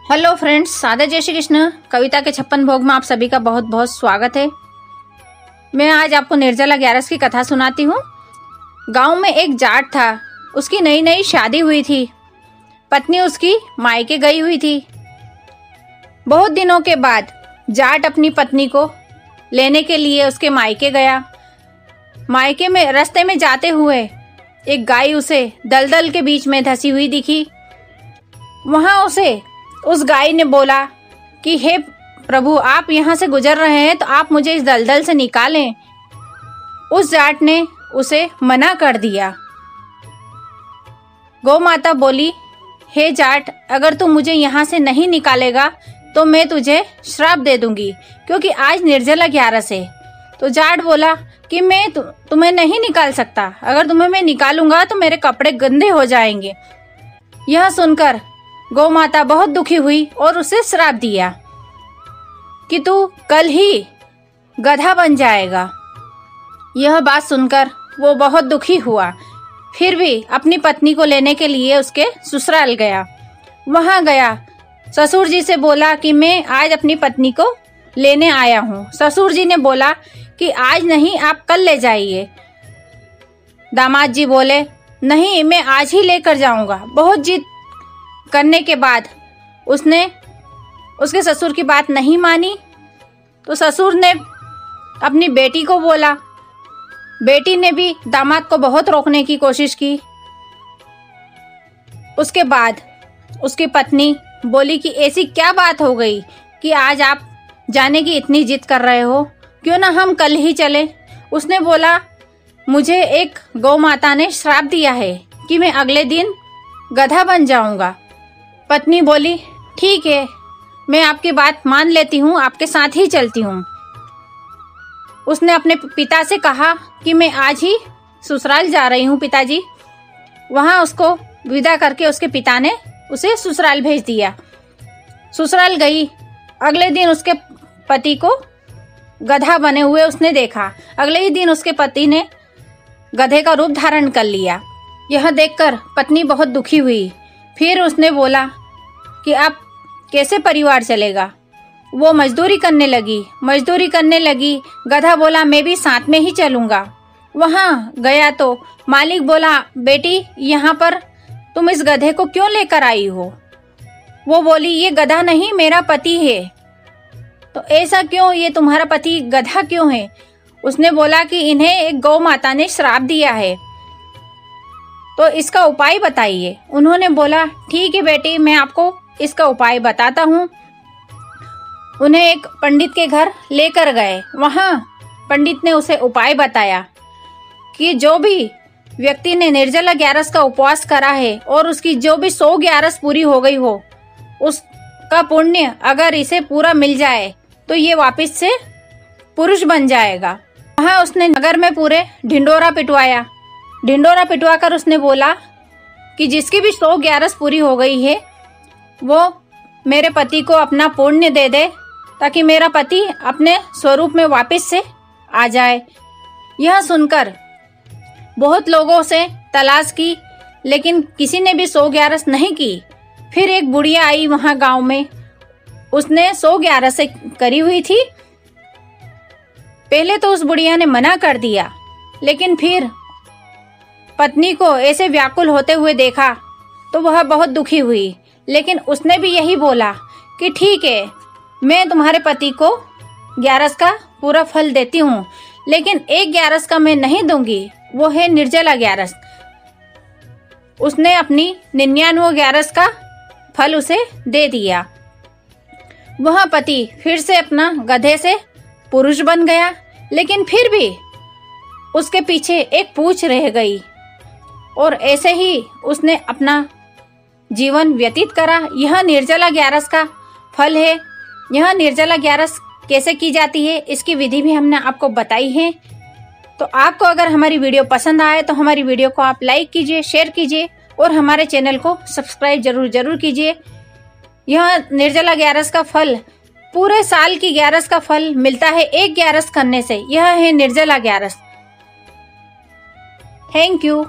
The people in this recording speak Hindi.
हेलो फ्रेंड्स, सादा जय श्री कृष्ण कविता के 56 भोग में आप सभी का बहुत बहुत स्वागत है। मैं आज आपको निर्जला ग्यारस की कथा सुनाती हूँ। गांव में एक जाट था। उसकी नई नई शादी हुई थी। पत्नी उसकी मायके गई हुई थी। बहुत दिनों के बाद जाट अपनी पत्नी को लेने के लिए उसके मायके गया। मायके में रास्ते में जाते हुए एक गाय उसे दलदल के बीच में धंसी हुई दिखी। वहां उसे उस गाय ने बोला कि हे प्रभु, आप यहाँ से गुजर रहे हैं तो आप मुझे इस दलदल से निकालें। उस जाट ने उसे मना कर दिया। गौ माता बोली, हे जाट, अगर तू मुझे यहाँ से नहीं निकालेगा तो मैं तुझे श्राप दे दूंगी, क्योंकि आज निर्जला ग्यारस है। तो जाट बोला कि मैं तुम्हें नहीं निकाल सकता। अगर तुम्हें मैं निकालूंगा तो मेरे कपड़े गंदे हो जाएंगे। यह सुनकर गौ माता बहुत दुखी हुई और उसे श्राप दिया कि तू कल ही गधा बन जाएगा। यह बात सुनकर वो बहुत दुखी हुआ। फिर भी अपनी पत्नी को लेने के लिए उसके ससुराल गया। वहां गया, ससुर जी से बोला कि मैं आज अपनी पत्नी को लेने आया हूँ। ससुर जी ने बोला कि आज नहीं, आप कल ले जाइए। दामाद जी बोले, नहीं, मैं आज ही लेकर जाऊंगा। बहुत जिद करने के बाद उसने उसके ससुर की बात नहीं मानी। तो ससुर ने अपनी बेटी को बोला। बेटी ने भी दामाद को बहुत रोकने की कोशिश की। उसके बाद उसकी पत्नी बोली कि ऐसी क्या बात हो गई कि आज आप जाने की इतनी जिद कर रहे हो, क्यों ना हम कल ही चले। उसने बोला, मुझे एक गौ माता ने श्राप दिया है कि मैं अगले दिन गधा बन जाऊंगा। पत्नी बोली, ठीक है, मैं आपकी बात मान लेती हूँ, आपके साथ ही चलती हूँ। उसने अपने पिता से कहा कि मैं आज ही ससुराल जा रही हूँ पिताजी। वहां उसको विदा करके उसके पिता ने उसे ससुराल भेज दिया। ससुराल गई। अगले दिन उसके पति को गधा बने हुए उसने देखा। अगले ही दिन उसके पति ने गधे का रूप धारण कर लिया। यह देखकर पत्नी बहुत दुखी हुई। फिर उसने बोला कि अब कैसे परिवार चलेगा। वो मजदूरी करने लगी। गधा बोला, मैं भी साथ में ही चलूंगा। वहां गया तो मालिक बोला, बेटी, यहाँ पर तुम इस गधे को क्यों लेकर आई हो? वो बोली, ये गधा नहीं, मेरा पति है। तो ऐसा क्यों, ये तुम्हारा पति गधा क्यों है? उसने बोला कि इन्हें एक गौ माता ने श्राप दिया है, तो इसका उपाय बताइए। उन्होंने बोला, ठीक है बेटी, मैं आपको इसका उपाय बताता हूँ। उन्हें एक पंडित के घर लेकर गए। वहां पंडित ने उसे उपाय बताया कि जो भी व्यक्ति ने निर्जला ग्यारस का उपवास करा है और उसकी जो भी 100 ग्यारस पूरी हो गई हो, उसका पुण्य अगर इसे पूरा मिल जाए तो ये वापस से पुरुष बन जाएगा। वहां उसने नगर में पूरे ढिंडोरा पिटवाया। ढिंडोरा पिटवा कर उसने बोला कि जिसकी भी 100 ग्यारस पूरी हो गई है वो मेरे पति को अपना पुण्य दे दे, ताकि मेरा पति अपने स्वरूप में वापस से आ जाए। यह सुनकर बहुत लोगों से तलाश की, लेकिन किसी ने भी 100 ग्यारस नहीं की। फिर एक बुढ़िया आई वहां गांव में। उसने 100 ग्यारस करी हुई थी। पहले तो उस बुढ़िया ने मना कर दिया, लेकिन फिर पत्नी को ऐसे व्याकुल होते हुए देखा तो वह बहुत दुखी हुई। लेकिन उसने भी यही बोला कि ठीक है, मैं तुम्हारे पति को ग्यारस का पूरा फल देती हूँ, लेकिन एक ग्यारस का मैं नहीं दूंगी, वो है निर्जला ग्यारस। उसने अपनी 99 ग्यारस का फल उसे दे दिया। वह पति फिर से अपना गधे से पुरुष बन गया, लेकिन फिर भी उसके पीछे एक पूंछ रह गई और ऐसे ही उसने अपना जीवन व्यतीत करा। यह निर्जला ग्यारस का फल है। यह निर्जला ग्यारस कैसे की जाती है, इसकी विधि भी हमने आपको बताई है। तो आपको अगर हमारी वीडियो पसंद आए तो हमारी वीडियो को आप लाइक कीजिए, शेयर कीजिए और हमारे चैनल को सब्सक्राइब जरूर कीजिए। यह निर्जला ग्यारस का फल पूरे साल की ग्यारस का फल मिलता है एक ग्यारस करने से। यह है निर्जला ग्यारस। Thank you.